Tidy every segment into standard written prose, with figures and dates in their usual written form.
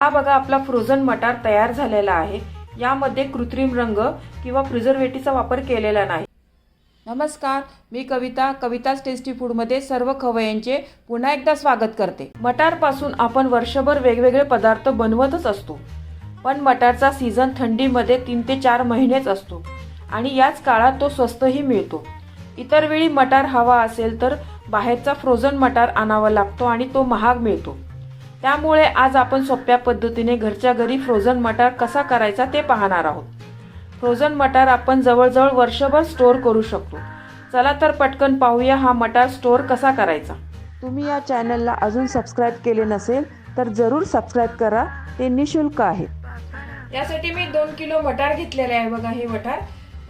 हा बघा आपला फ्रोझन मटार तयार झालेला आहे। यामध्ये कृत्रिम रंग किंवा प्रिझर्वेटिव्हचा वापर केलेला नाही। नमस्कार, मी कविता's टेस्टी फूडमध्ये सर्व खवय्यांचे पुन्हा एकदा स्वागत करते। मटारपासून आपण वर्षभर वेगवेगळे पदार्थ बनवतच असतो, पण मटारचा सीझन थंडीमध्ये 3 ते 4 महिनेच असतो आणि याच काळात तो स्वस्तही मिळतो। इतर वेळी मटार हवा असेल तर बाहेरचा फ्रोझन मटार आणावा लागतो आणि तो महाग मिळतो। त्यामुळे आज आपण सोप्या पद्धतीने घरच्या घरी फ्रोझन मटार कसा करायचा ते पाहणार आहोत। फ्रोझन मटार आपण जवळजवळ वर्षभर स्टोअर करू शकतो। चला तर पटकन पाहूया हा मटार स्टोअर कसा करायचा। तुम्ही या चॅनलला अजून सबस्क्राइब केले नसेल तर जरूर सबस्क्राइब करा, ते निशुल्क आहे। यासाठी मी 2 किलो मटार घेतलेले आहे। बघा हे मटार,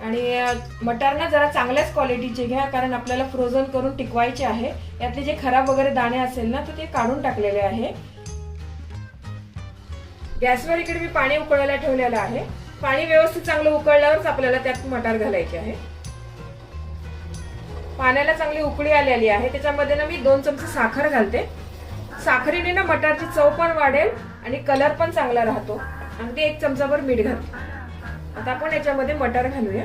आणि मटार ना जरा चांगल्याच क्वालिटीचे घ्या, कारण आपल्याला फ्रोझन करून टिकवायचे आहे। यातले जे खराब वगैरे दाणे असेल ना तर ते काढून टाकलेले आहे। गॅसवर इकडे मी पाणी उकळायला ठेवलेलं आहे। पाणी व्यवस्थित चांगलं उकळल्यावरच आपल्याला त्यात मटार घालायचे आहे। पाण्याला चांगली उकळी आलेली आहे, त्याच्यामध्ये ना मी 2 चमचे साखर घालते। साखरेने ना मटारची चव पण वाढेल आणि कलर पण चांगला राहतो। अगदी 1 चमचाभर मीठ घालते। आता आपण याच्यामध्ये मटार घालूया।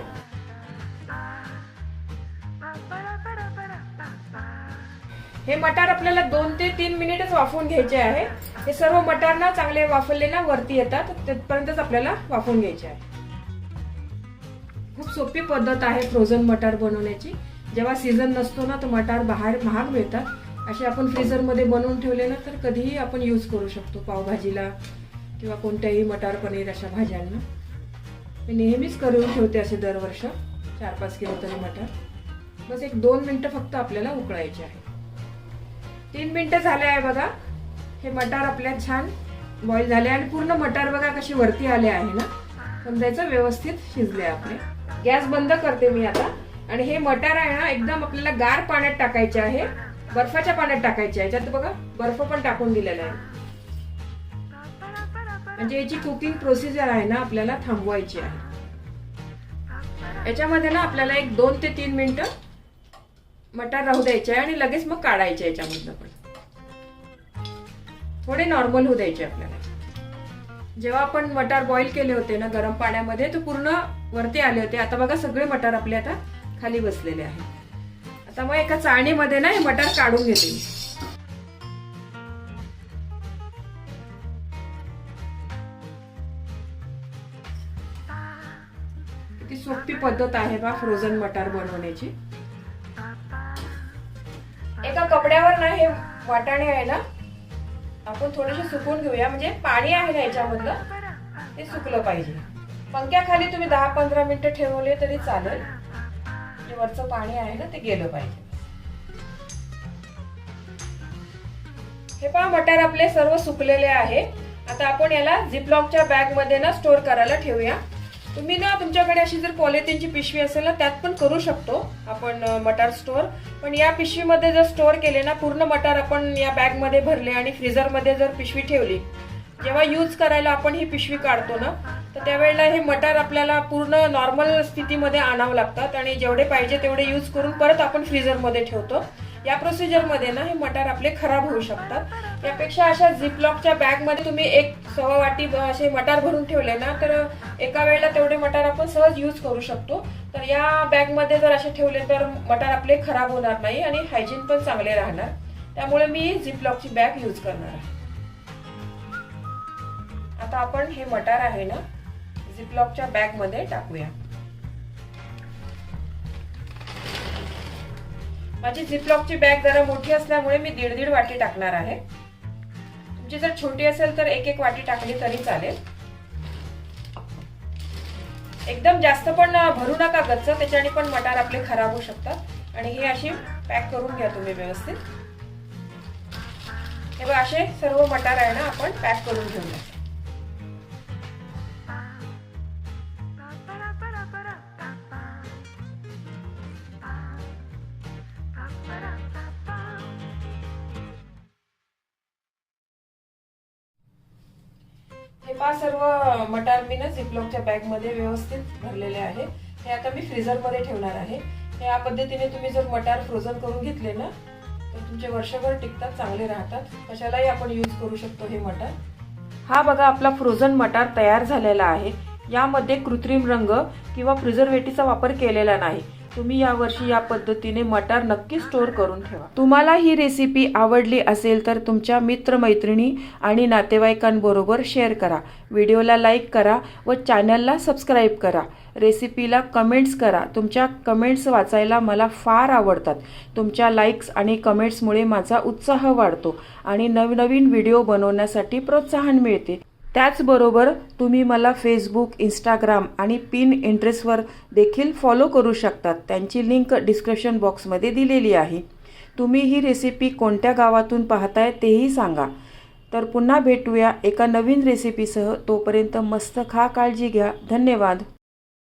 हे मटार आपल्याला 2 ते 3 मिनिटच वाफवून घ्यायचे आहे। हे सर्व मटार ना चांगले वाफवले ना वरती येतात, तिथपर्यंतच आपल्याला वाफवून घ्यायचे आहे। खूप सोपी पद्धत आहे फ्रोझन मटार बनवण्याची। जेव्हा सीझन नसतो ना तर मटार बाहेर महाग मिळतात। असे आपण फ्रीजर मध्ये बनवून ठेवले ना तर कधीही आपण यूज करू शकतो, पावभाजीला किंवा कोणत्याही मटार पनीर अशा भाज्यांना। मी नेहमीच करून ठेवते असे दरवर्ष 4-5 किलो तरी मटार। बस 1-2 मिनिटं फक्त आपल्याला उकळायचे आहे। 3 मिनिटं झाले आहे बघा। हे मटार आपल्या छान बॉईल झाले आणि पूर्ण मटार बघा कशी वरती आले आहे ना, समजायचं व्यवस्थित शिजले आपले। गॅस बंद करते मी आता। आणि हे मटार आहे ना एकदम आपल्याला गार पाण्यात टाकायचे आहे, बर्फाच्या पाण्यात टाकायचे आहे। याच्यात बघा बर्फ पण टाकून दिलेला आहे, म्हणजे याची कुकिंग प्रोसिजर आहे ना आपल्याला थांबवायची आहे। याच्यामध्ये ना आपल्याला 2 ते 3 मिनिटं मटार राहू द्यायचे आहे आणि लगेच मग काढायचे। याच्यामधनं पण थोडे नॉर्मल होऊ द्यायचे आपल्याला। जेव्हा आपण मटार बॉईल केले होते ना गरम पाण्यामध्ये तर पूर्ण वरती आले होते। आता बघा सगळे मटार आपले आता खाली बसलेले आहेत। आता मग एका चाळणीमध्ये ना हे मटार काढून घेते मी। किती सोपी पद्धत आहे बा फ्रोझन मटार बनवण्याची। एका कपड्यावर ना हे वाटाणे आहे ना आपण थोडेसे सुकवून घेऊया, म्हणजे पाणी आहे ना याच्यामधलं ते सुकलं पाहिजे। पंख्याखाली तुम्ही 10-15 मिनिटं ठेवले तरी चालेल, जे वरचं पाणी आहे ना ते गेलं पाहिजे। हे पहा मटार आपले सर्व सुकलेले आहे। आता आपण याला झिपलॉकच्या बॅग मध्ये ना स्टोअर करायला ठेवूया। तुम्ही ना तुमच्याकडे अशी जर पॉलिथिनची पिशवी असेल ना त्यात पण करू शकतो आपण मटार स्टोअर, पण या पिशवीमध्ये जर स्टोअर केले ना पूर्ण मटार आपण या बॅग मध्ये भरले आणि फ्रीजर मध्ये जर पिशवी ठेवली, जेव्हा यूज करायला आपण ही पिशवी काढतो ना तर त्यावेळेला हे मटार आपल्याला पूर्ण नॉर्मल स्थितीमध्ये आणावं लागतात आणि जेवढे पाहिजे तेवढे यूज करून परत आपण फ्रीजर मध्ये ठेवतो। या प्रोसिजर मध्ये ना हे मटार आपले खराब होऊ शकतात। यापेक्षा अशा झिपलॉकच्या बॅग मध्ये तुम्ही 1 वाटी असे मटार भरून ठेवले ना तर एका वेळेला तेवढे मटार आपण सहज यूज करू शकतो। तर या बॅग मध्ये जर असे ठेवले तर मटार आपले खराब होणार नाही आणि हायजीन पण चांगले राहणार। त्यामुळे मी झिपलॉकची बॅग यूज करणार आहे। आता आपण हे मटार आहे ना झिपलॉकच्या बॅग मध्ये टाकूया। माझी झिपलॉकची बॅग जरा मोठी असल्यामुळे मी 1.5 वाटी टाकणार आहे। तुमची जर छोटी असेल तर 1 वाटी टाकली तरी चालेल। एकदम जास्त पण भरू नका गच्च, त्याच्याने पण मटार आपले खराब होऊ शकतात। आणि हे अशी पॅक करून घ्या तुम्ही व्यवस्थित। हे बघा असे सर्व मटार आहे ना आपण पॅक करून घेऊया। हे पहा सर्व मटार मी ना झिपलॉकच्या बॅग मध्ये व्यवस्थित भरलेले आहे। हे आता मी फ्रीजर मध्ये ठेवणार आहे। या पद्धतीने तुम्ही जर मटार फ्रोझन करून घेतले ना तर तुमचे वर्षभर टिकतात, चांगले राहतात। कशालाही आपण यूज करू शकतो हे मटार। हा बघा आपला फ्रोझन मटार तयार झालेला आहे। यामध्ये कृत्रिम रंग किंवा प्रिझर्वेटिव्हचा वापर केलेला नाही। तुम्ही यावर्षी या पद्धतीने मटार नक्की स्टोर करून ठेवा। तुम्हाला ही रेसिपी आवडली असेल तर तुमच्या मित्रमैत्रिणी आणि नातेवाईकांबरोबर शेअर करा। व्हिडिओला लाईक करा व चॅनलला सबस्क्राईब करा। रेसिपीला कमेंट्स करा। तुमच्या कमेंट्स वाचायला मला फार आवडतात। तुमच्या लाईक्स आणि कमेंट्समुळे माझा उत्साह वाढतो आणि नवनवीन व्हिडिओ बनवण्यासाठी प्रोत्साहन मिळते। त्याचबरोबर तुम्ही मला फेसबुक, इंस्टाग्राम आणि इंटरेस्टवर देखील फॉलो करू शकतात। त्यांची लिंक डिस्क्रिप्शन बॉक्समध्ये दिलेली आहे। तुम्ही ही रेसिपी कोणत्या गावातून पाहताय तेही सांगा। तर पुन्हा भेटूया एका नवीन रेसिपीसह। तोपर्यंत मस्त खा, काळजी घ्या। धन्यवाद।